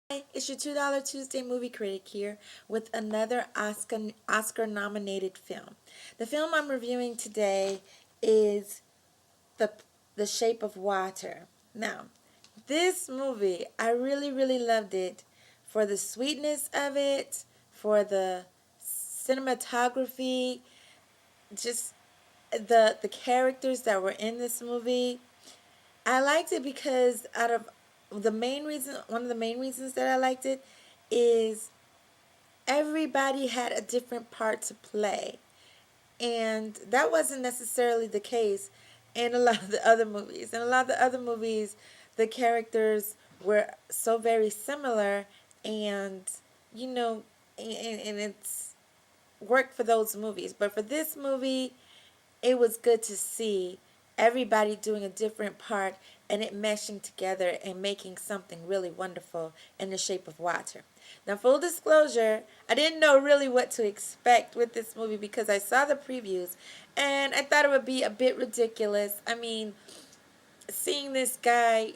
Hi, it's your $2 Tuesday movie critic here with another Oscar nominated film. The film I'm reviewing today is the The Shape of Water. Now, this movie, I really loved it for the sweetness of it, for the cinematography, just the characters that were in this movie. I liked it because one of the main reasons that I liked it is everybody had a different part to play. And that wasn't necessarily the case in a lot of the other movies. In a lot of the other movies, the characters were so very similar and, you know, and it's worked for those movies. But for this movie, it was good to see everybody doing a different part and it meshing together and making something really wonderful in the shape of water. Now, full disclosure, I didn't know really what to expect with this movie because I saw the previews and I thought it would be a bit ridiculous. I mean, seeing this guy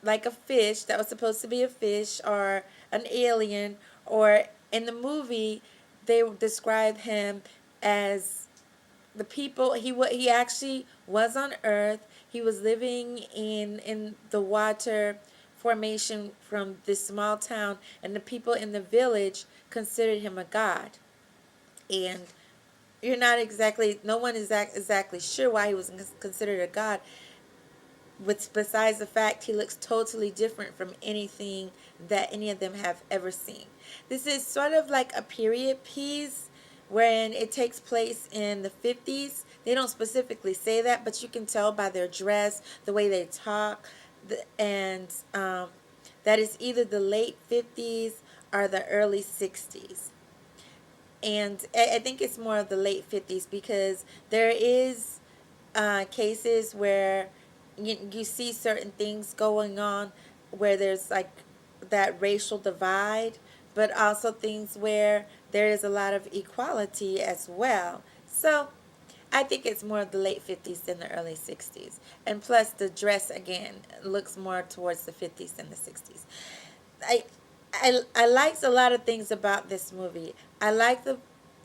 like a fish that was supposed to be a fish or an alien, or in the movie, they describe him as the people he actually was on Earth. He was living in the water formation from this small town, and the people in the village considered him a god. And you're not exactly no one is exactly sure why he was considered a god, with besides the fact he looks totally different from anything that any of them have ever seen. This is sort of like a period piece when it takes place in the 50s. They don't specifically say that, but you can tell by their dress, the way they talk, and that is either the late 50s or the early 60s. And I think it's more of the late 50s because there is cases where you see certain things going on where there's like that racial divide, but also things where there is a lot of equality as well. So I think it's more of the late 50s than the early 60s. And plus, the dress again looks more towards the 50s than the 60s. I, I liked a lot of things about this movie. I like the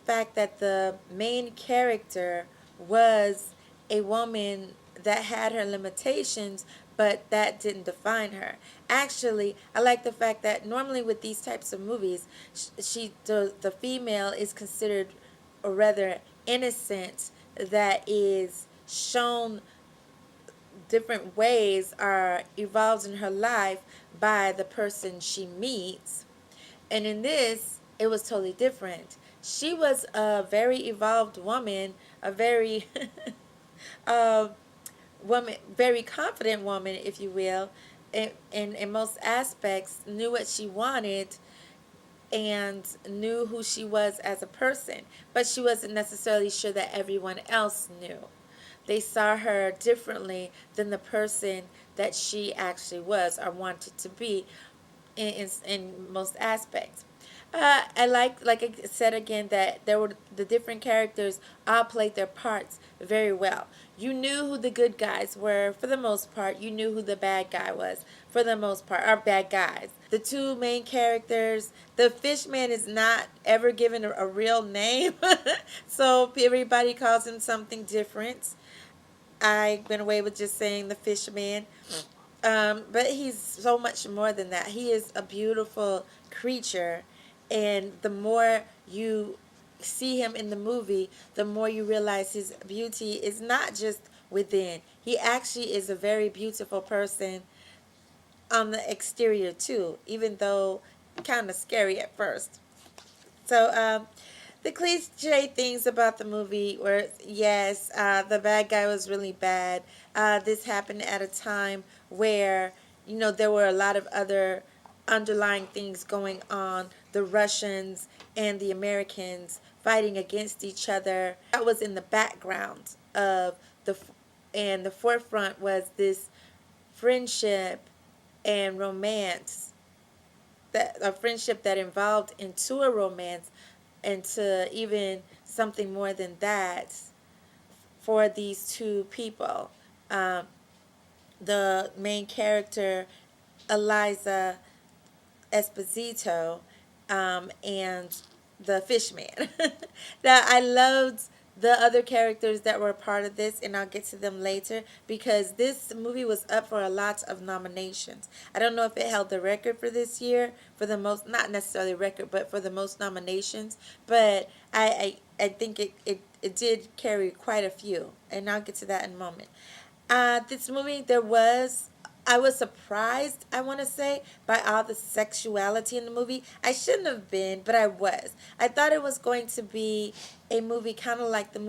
fact that the main character was a woman that had her limitations, but that didn't define her. Actually, I like the fact that normally with these types of movies, the female is considered, or rather innocent, that is shown different ways are evolved in her life by the person she meets. And in this, it was totally different. She was a very evolved woman, a very uh, very confident woman, if you will, in most aspects, knew what she wanted and knew who she was as a person, but she wasn't necessarily sure that everyone else knew. They saw her differently than the person that she actually was or wanted to be in most aspects. I like I said again, that there were the different characters all played their parts very well. You knew who the good guys were for the most part. You knew who the bad guy was for the most part, or bad guys. The two main characters, the fishman is not ever given a real name, so everybody calls him something different. I went away with just saying the fishman. But he's so much more than that. He is a beautiful creature, and the more you see him in the movie, the more you realize his beauty is not just within. He actually is a very beautiful person on the exterior too, even though kind of scary at first. So, the cliche things about the movie were, yes, the bad guy was really bad. This happened at a time where, there were a lot of other underlying things going on. The Russians and the Americans fighting against each other. That was in the background of and the forefront was this friendship and romance, that a friendship that involved into a romance, into even something more than that for these two people. Um, the main character, Eliza, Esposito, and the Fishman. That I loved the other characters that were a part of this, and I'll get to them later because this movie was up for a lot of nominations. I don't know if it held the record for this year for the most, not necessarily record, but for the most nominations. But I think it did carry quite a few, and I'll get to that in a moment. This movie, I was surprised, I want to say, by all the sexuality in the movie. I shouldn't have been, but I was. I thought it was going to be a movie kind of like the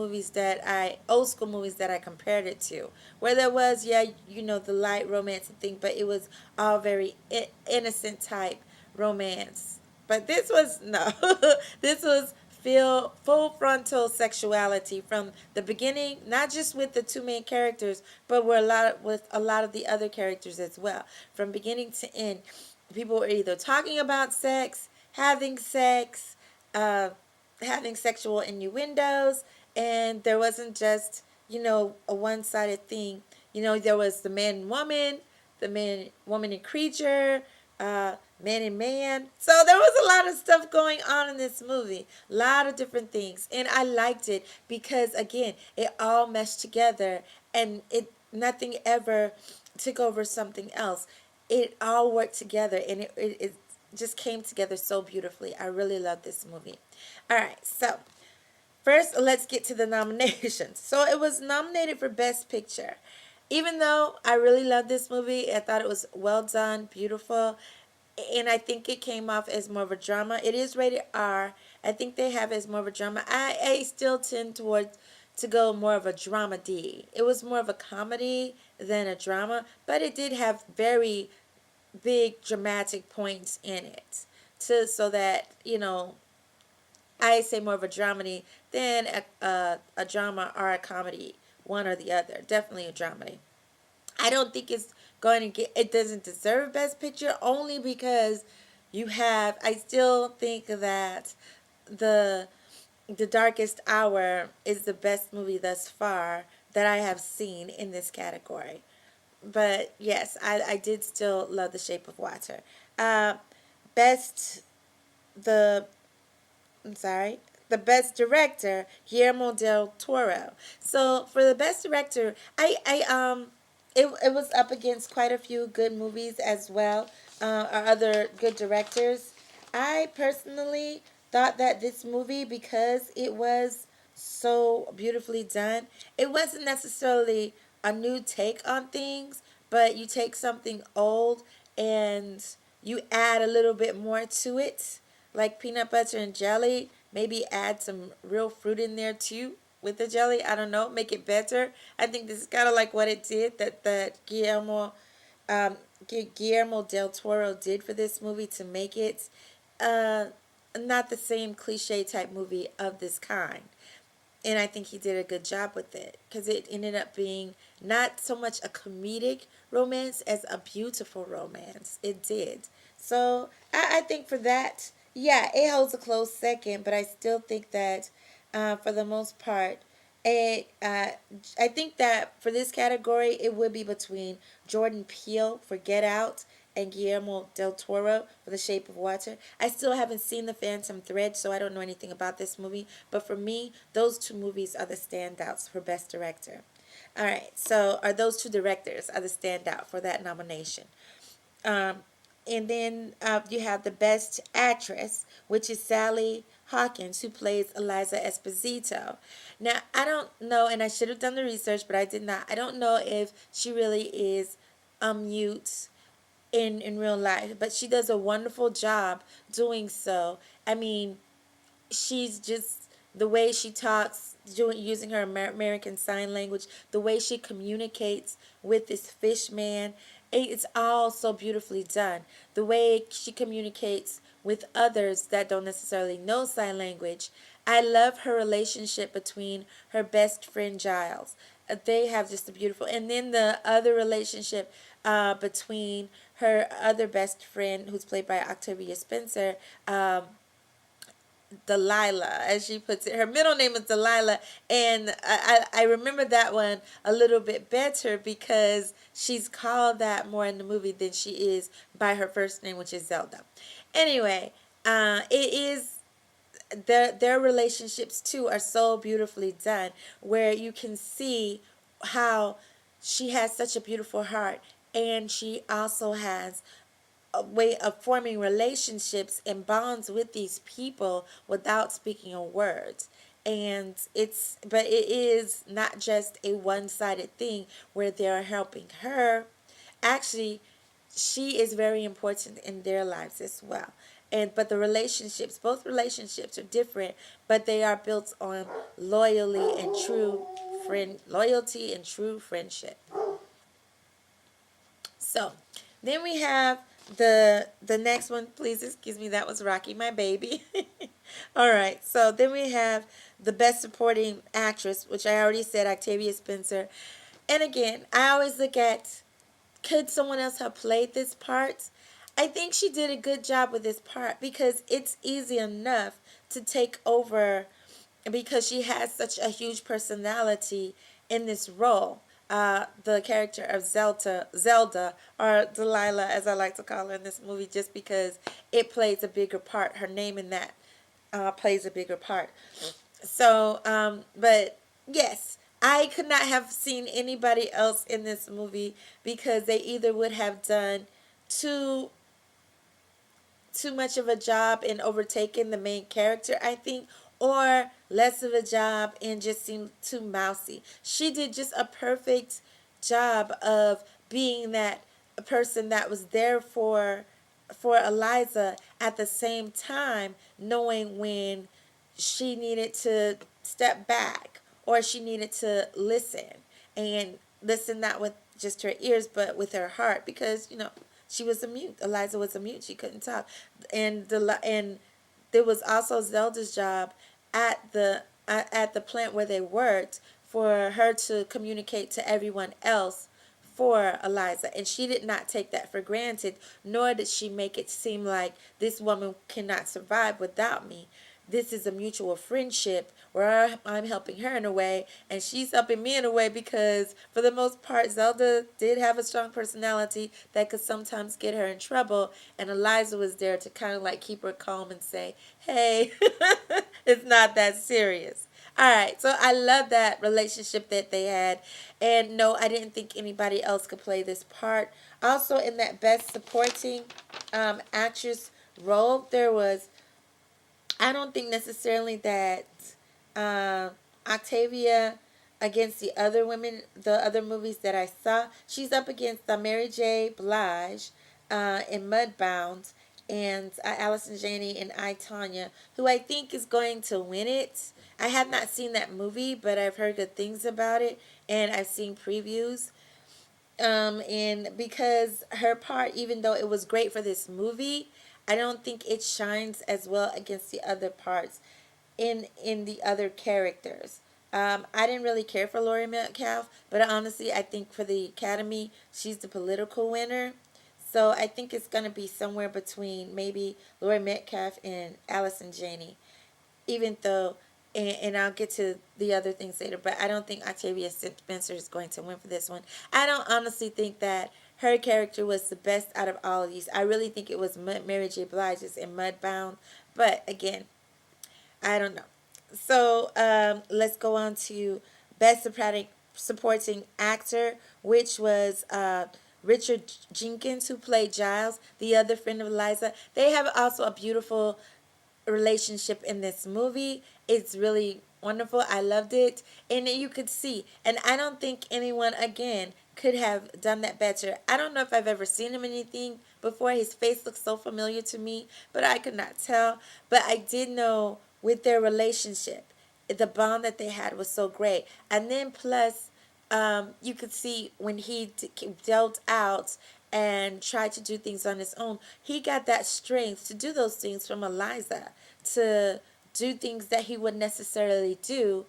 old school movies that I compared it to, where there was, yeah, the light romance thing, but it was all very innocent type romance. But this was, no, this was feel full frontal sexuality from the beginning, not just with the two main characters, but with a lot of the other characters as well. From beginning to end, people were either talking about sex, uh, having sexual innuendos, and there wasn't just a one-sided thing. There was the man and woman, the man, woman and creature, man and man. So there was a lot of stuff going on in this movie, a lot of different things, and I liked it because again, it all meshed together, and it nothing ever took over something else. It all worked together, and it just came together so beautifully. I really love this movie. All right, so first, let's get to the nominations. So it was nominated for Best Picture. Even though I really love this movie, I thought it was well done, beautiful, and I think it came off as more of a drama. It is rated R. I think they have it as more of a drama. I still tend towards to go more of a dramedy. It was more of a comedy than a drama, but it did have very big dramatic points in it, to so that I say more of a dramedy than a drama or a comedy, one or the other. Definitely a dramedy. I don't think it's going to get, it doesn't deserve Best Picture only because I still think that the the Darkest Hour is the best movie thus far that I have seen in this category. But yes, I did still love The Shape of Water. Uh, best the I'm sorry, the best director, Guillermo del Toro. So for the best director, it was up against quite a few good movies as well, or other good directors. I personally thought that this movie, because it was so beautifully done, it wasn't necessarily a new take on things, but you take something old and you add a little bit more to it, like peanut butter and jelly. Maybe add some real fruit in there too with the jelly. I don't know, make it better. I think this is kind of like what it did that um, Guillermo del Toro did for this movie to make it uh, not the same cliche type movie of this kind. And I think he did a good job with it because it ended up being not so much a comedic romance as a beautiful romance. It did. So I think for that, yeah, it holds a close second, but I still think that for the most part, I think that for this category, it would be between Jordan Peele for Get Out and Guillermo del Toro for The Shape of Water. I still haven't seen The Phantom Thread, so I don't know anything about this movie. But for me, those two movies are the standouts for Best Director. All right, so are those two directors are the standout for that nomination. Um, and then you have the Best Actress, which is Sally Hawkins, who plays Eliza Esposito. Now, I don't know, and I should have done the research, but I did not. I don't know if she really is mute in real life, but she does a wonderful job doing so. I mean, she's just the way she talks, using her American Sign Language, the way she communicates with this fish man, it's all so beautifully done. The way she communicates with others that don't necessarily know sign language. I love her relationship between her best friend Giles. They have just a beautiful, and then the other relationship between her other best friend, who's played by Octavia Spencer, Delilah, as she puts it. Her middle name is Delilah, and I remember that one a little bit better because she's called that more in the movie than she is by her first name, which is Zelda. Anyway, it is their relationships too are so beautifully done, where you can see how she has such a beautiful heart, and she also has a way of forming relationships and bonds with these people without speaking a word. And but it is not just a one-sided thing where they're helping her. Actually, she is very important in their lives as well. And but the relationships, both relationships are different, but they are built on loyalty and true friendship. So then we have the next one. Please excuse me, that was Rocky, my baby. All right. So then we have the best supporting actress, which I already said, Octavia Spencer. And again, I always look at, could someone else have played this part? I think she did a good job with this part because it's easy enough to take over because she has such a huge personality in this role. The character of Zelda, or Delilah, as I like to call her in this movie, just because it plays a bigger part. Her name in that plays a bigger part. So, but yes, I could not have seen anybody else in this movie because they either would have done too too much of a job in overtaking the main character, I think, or less of a job and just seemed too mousy. She did just a perfect job of being that person that was there for Eliza, at the same time knowing when she needed to step back or she needed to listen, and listen not with just her ears but with her heart, because she was a mute. Eliza was a mute. She couldn't talk. And there was also Zelda's job at the plant where they worked, for her to communicate to everyone else for Eliza. And she did not take that for granted, nor did she make it seem like this woman cannot survive without me. This is a mutual friendship where I'm helping her in a way and she's helping me in a way, because for the most part Zelda did have a strong personality that could sometimes get her in trouble, and Eliza was there to kind of like keep her calm and say, hey, it's not that serious. All right, so I love that relationship that they had. And no, I didn't think anybody else could play this part. Also, in that best supporting actress role, there was, I don't think necessarily that um, Octavia against the other women, the other movies that I saw. She's up against Mary J. Blige in Mudbound, and Allison Janney in I, Tonya, who I think is going to win it. I have not seen that movie, but I've heard good things about it, and I've seen previews. And because her part, even though it was great for this movie, I don't think it shines as well against the other parts in the other characters. I didn't really care for Laurie Metcalf, but honestly, I think for the Academy, she's the political winner. So I think it's going to be somewhere between maybe Laurie Metcalf and Allison Janney, even though, and I'll get to the other things later, but I don't think Octavia Spencer is going to win for this one. I don't honestly think that her character was the best out of all of these. I really think it was Mary J. Blige's in Mudbound, but again, I don't know. So let's go on to Best Supporting Actor, which was Richard Jenkins, who played Giles, the other friend of Eliza. They have also a beautiful relationship in this movie. It's really wonderful. I loved it. And you could see. And I don't think anyone, again, could have done that better. I don't know if I've ever seen him in anything before. His face looks so familiar to me, but I could not tell. But I did know with their relationship, the bond that they had was so great. And then plus, you could see when he dealt out and tried to do things on his own, he got that strength to do those things from Eliza, to do things that he wouldn't necessarily do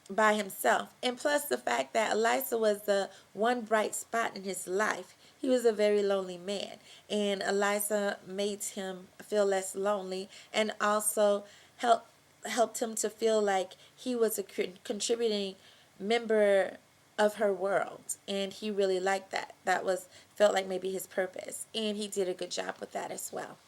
by himself. And plus the fact that Eliza was the one bright spot in his life. He was a very lonely man, and Eliza made him feel less lonely, and also helped helped him to feel like he was a contributing member of her world, and he really liked that. That was felt like maybe his purpose, and he did a good job with that as well.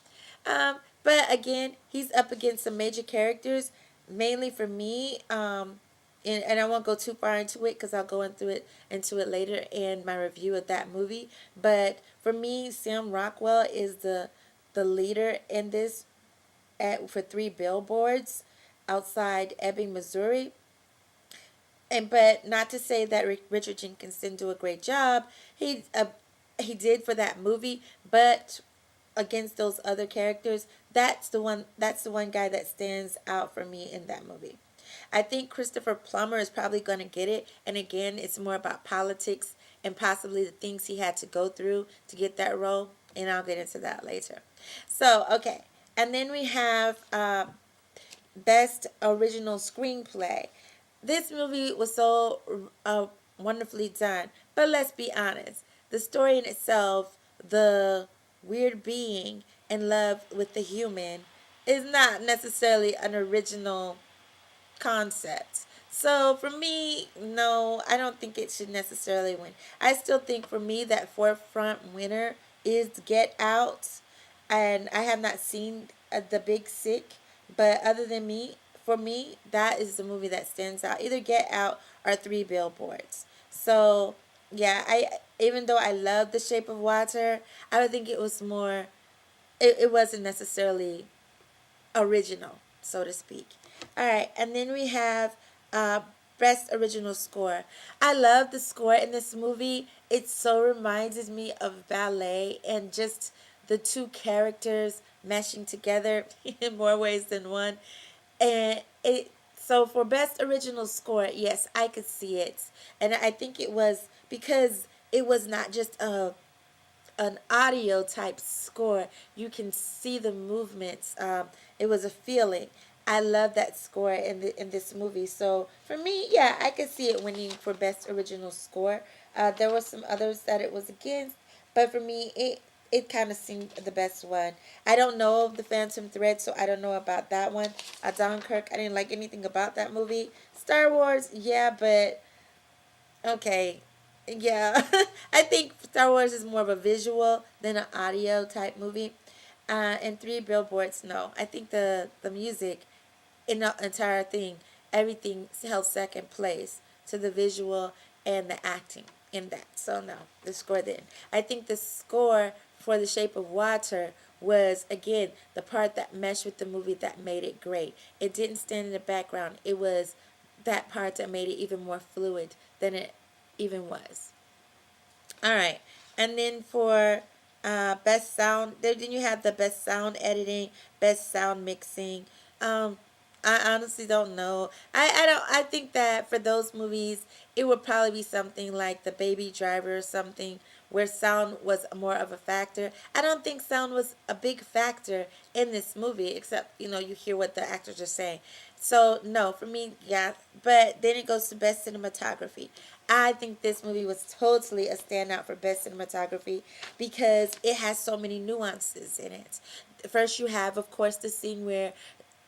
But again, he's up against some major characters, mainly for me. And I won't go too far into it because I'll go into it later in my review of that movie. But for me, Sam Rockwell is the leader in this for Three Billboards outside Ebbing, Missouri. And but not to say that Richard Jenkins didn't do a great job. He did for that movie, but against those other characters, that's the one guy that stands out for me in that movie. I think Christopher Plummer is probably going to get it, and again, it's more about politics and possibly the things he had to go through to get that role, and I'll get into that later. So, okay. And then we have Best Original Screenplay. This movie was so wonderfully done, but let's be honest. The story in itself, the weird being in love with the human, is not necessarily an original concept. So for me, no, I don't think it should necessarily win. I still think for me that forefront winner is Get Out, and I have not seen The Big Sick, but other than me, for me, that is the movie that stands out. Either Get Out or Three Billboards. So yeah, I even though I love The Shape of Water, I would think it was more. It wasn't necessarily original, so to speak. All right, and then we have uh, best original score. I love the score in this movie. It so reminds me of ballet and just the two characters meshing together in more ways than one. And it so for best original score, yes, I could see it, and I think it was because it was not just an audio type score. You can see the movements. It was a feeling. I love that score in this movie. So for me, yeah, I could see it winning for best original score. There were some others that it was against, but for me, it kind of seemed the best one. I don't know the Phantom Thread, so I don't know about that one. Dunkirk, I didn't like anything about that movie. Star Wars, yeah, but okay. Yeah. I think Star Wars is more of a visual than an audio type movie. And Three Billboards, no. I think the music in the entire thing, everything held second place to the visual and the acting in that. So no, the score didn't. I think the score for The Shape of Water was again the part that meshed with the movie that made it great. It didn't stand in the background. It was that part that made it even more fluid than it even was. All right. And then for best sound, then you have the best sound editing, best sound mixing. Um, I honestly don't know. I don't. I think that for those movies, it would probably be something like The Baby Driver or something where sound was more of a factor. I don't think sound was a big factor in this movie, except you hear what the actors are saying. So no, for me, yeah. But then it goes to best cinematography. I think this movie was totally a standout for best cinematography because it has so many nuances in it. First, you have, of course, the scene where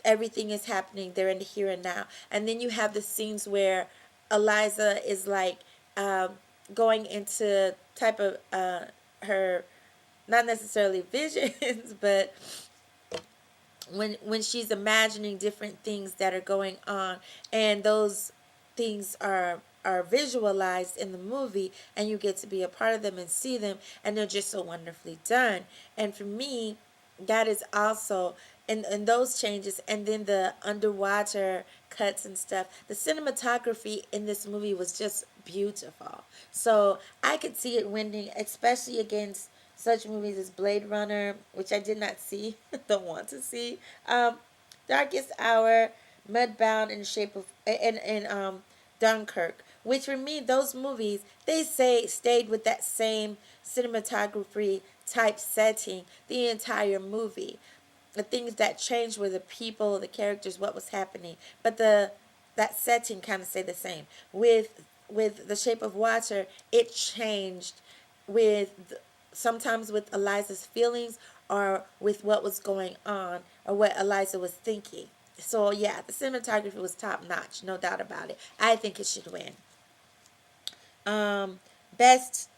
everything is happening. They're in the here and now, and then you have the scenes where Eliza is like going into type of her not necessarily visions, but when she's imagining different things that are going on, and those things are visualized in the movie, and you get to be a part of them and see them, and they're just so wonderfully done. And for me, that is also in those changes, and then the underwater cuts and stuff, the cinematography in this movie was just beautiful. So I could see it winning, especially against such movies as Blade Runner, which I did not see, don't want to see. Um, Darkest Hour, Mudbound, in Shape of and Dunkirk, which for me those movies they say stayed with that same cinematography type setting the entire movie. The things that changed were the people, the characters, what was happening, but the that setting kind of stayed the same. With The Shape of Water, it changed with sometimes with Eliza's feelings or with what was going on or what Eliza was thinking. So yeah, the cinematography was top notch, no doubt about it. I think it should win. Um, Best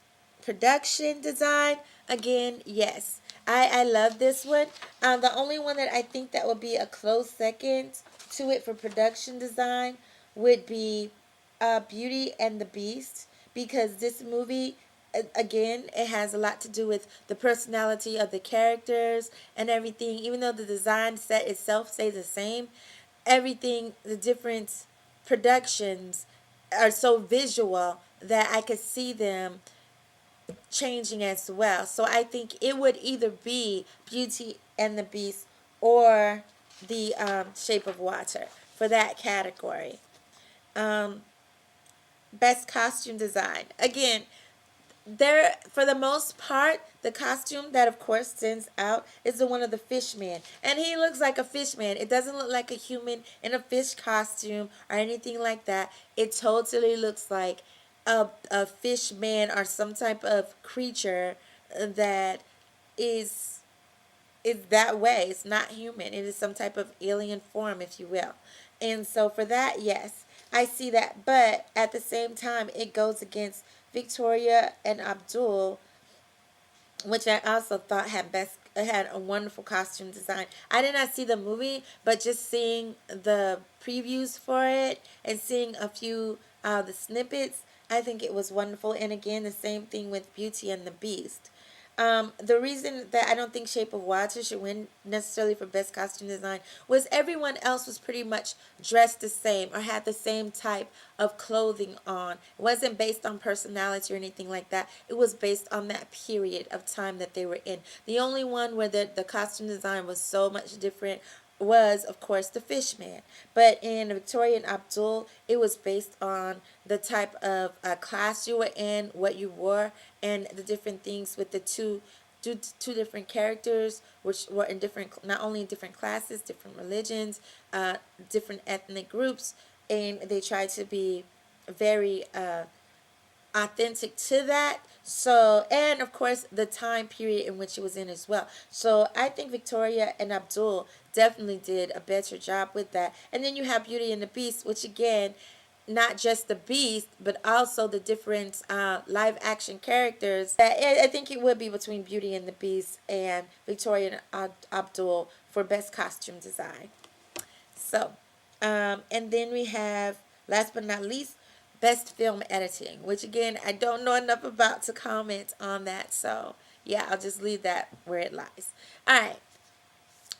production design, again, yes. I love this one. The only one that I think that would be a close second to it for production design would be Beauty and the Beast, because this movie, again, it has a lot to do with the personality of the characters and everything. Even though the design set itself stays the same, everything, the different productions are so visual that I could see them changing as well. So I think it would either be Beauty and the Beast or the Shape of Water for that category. Um, Best costume design. Again, there, for the most part, the costume that of course stands out is the one of the fish man, and he looks like a fish man. It doesn't look like a human in a fish costume or anything like that. It totally looks like a fish man or some type of creature that is is that way. It's not human. It is some type of alien form, if you will. And so for that, yes, I see that. But at the same time, it goes against Victoria and Abdul, which I also thought had a wonderful costume design. I did not see the movie, but just seeing the previews for it and seeing a few the snippets, I think it was wonderful. And again, the same thing with Beauty and the Beast. The reason that I don't think Shape of Water should win necessarily for best costume design was everyone else was pretty much dressed the same or had the same type of clothing on. It wasn't based on personality or anything like that. It was based on that period of time that they were in. The only one where the costume design was so much different was, of course, the Fishman. But in Victoria and Abdul, it was based on the type of class you were in, what you wore, and the different things with the two different characters, which were in different, not only in different classes, different religions, different ethnic groups, and they tried to be very authentic to that. So, and of course, the time period in which it was in as well. So, I think Victoria and Abdul definitely did a better job with that. And then you have Beauty and the Beast, which again, not just the Beast, but also the different live action characters. I think it would be between Beauty and the Beast and Victoria and Abdul for best costume design. So, and then we have, last but not least, best film editing, which again, I don't know enough about to comment on that. So, yeah, I'll just leave that where it lies. All right.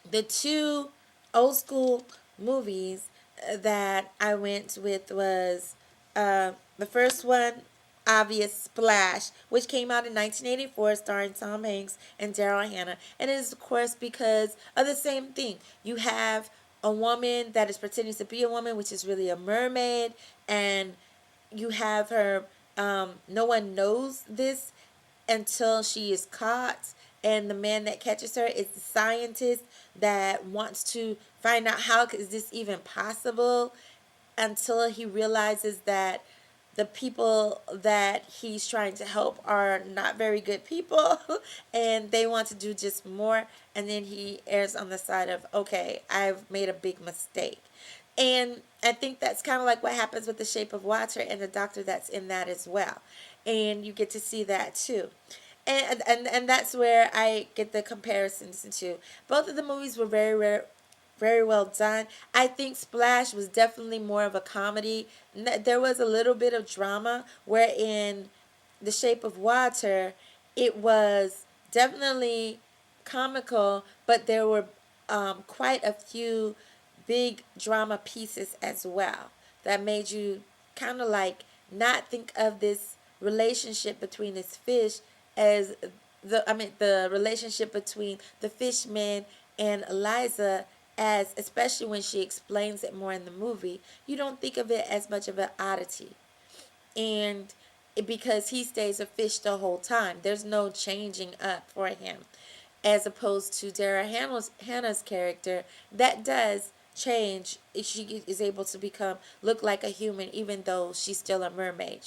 The two old school movies that I went with was the first one, obvious, Splash, which came out in 1984, starring Tom Hanks and Daryl Hannah. And it is, of course, because of the same thing. You have a woman that is pretending to be a woman, which is really a mermaid, and you have her, no one knows this until she is caught, and the man that catches her is the scientist that wants to find out how is this even possible, until he realizes that the people that he's trying to help are not very good people and they want to do just more, and then he errs on the side of, okay, I've made a big mistake. And I think that's kind of like what happens with The Shape of Water and the doctor that's in that as well. And you get to see that too. And that's where I get the comparisons to. Both of the movies were very well done. I think Splash was definitely more of a comedy. There was a little bit of drama, where in The Shape of Water, it was definitely comical, but there were quite a few big drama pieces as well that made you kind of like not think of this relationship between this fish as the relationship between the fishman and Eliza, as especially when she explains it more in the movie, you don't think of it as much of an oddity. And because he stays a fish the whole time, there's no changing up for him, as opposed to Hannah's character that does change. She is able to become look like a human even though she's still a mermaid.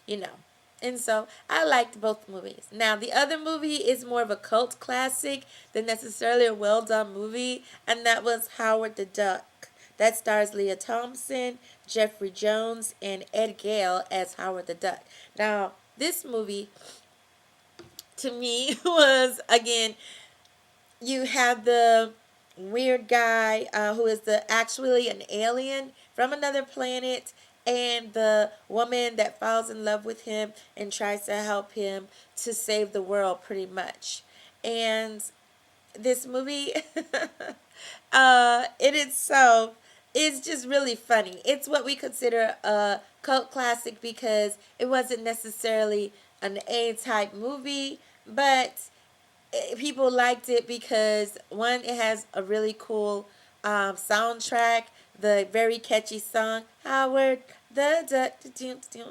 You know. And so I liked both movies. Now the other movie is more of a cult classic than necessarily a well done movie, and that was Howard the Duck. That stars Leah Thompson, Jeffrey Jones, and Ed Gale as Howard the Duck. Now, this movie to me was, again, you have the weird guy who is the actually an alien from another planet, and the woman that falls in love with him and tries to help him to save the world, pretty much. And this movie in itself is just really funny. It's what we consider a cult classic because it wasn't necessarily an A-type movie, but people liked it because, one, it has a really cool soundtrack, the very catchy song Howard the Duck,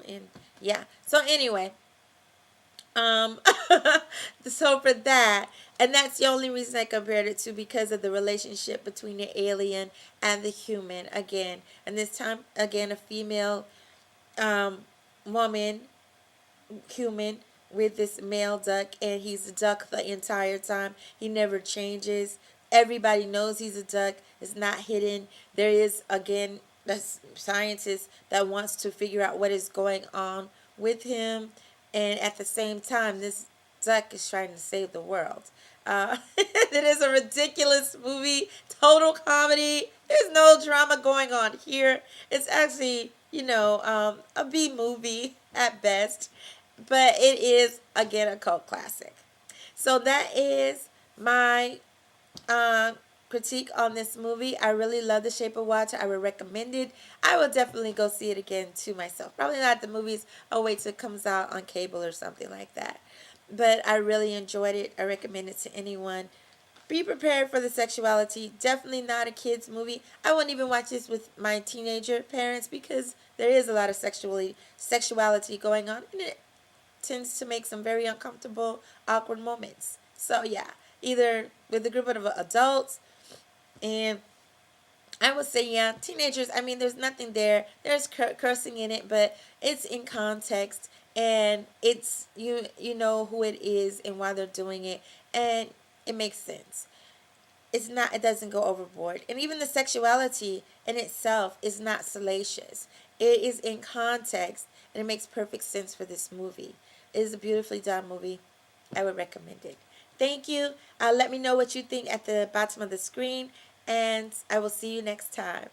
and yeah. So anyway, um, so for that, and that's the only reason I compared it to, because of the relationship between the alien and the human again, and this time again a female um, woman human with this male duck, and he's a duck the entire time. He never changes. Everybody knows he's a duck. It's not hidden. There is, again, a scientist that wants to figure out what is going on with him, and at the same time this duck is trying to save the world. It is a ridiculous movie, total comedy. There's no drama going on here. It's actually, a B movie at best, but it is, again, a cult classic. So that is my uh, critique on this movie. I really love The Shape of Water. I would recommend it. I will definitely go see it again to myself. Probably not at the movies. I'll wait till it comes out on cable or something like that. But I really enjoyed it. I recommend it to anyone. Be prepared for the sexuality. Definitely not a kids movie. I wouldn't even watch this with my teenager parents because there is a lot of sexuality going on, and it tends to make some very uncomfortable, awkward moments. So yeah, either with a group of adults, and I would say, yeah, teenagers. I mean, there's nothing there. There's cursing in it, but it's in context, and it's you know who it is and why they're doing it, and it makes sense. It's not. It doesn't go overboard, and even the sexuality in itself is not salacious. It is in context, and it makes perfect sense for this movie. It is a beautifully done movie. I would recommend it. Thank you. Let me know what you think at the bottom of the screen, and I will see you next time.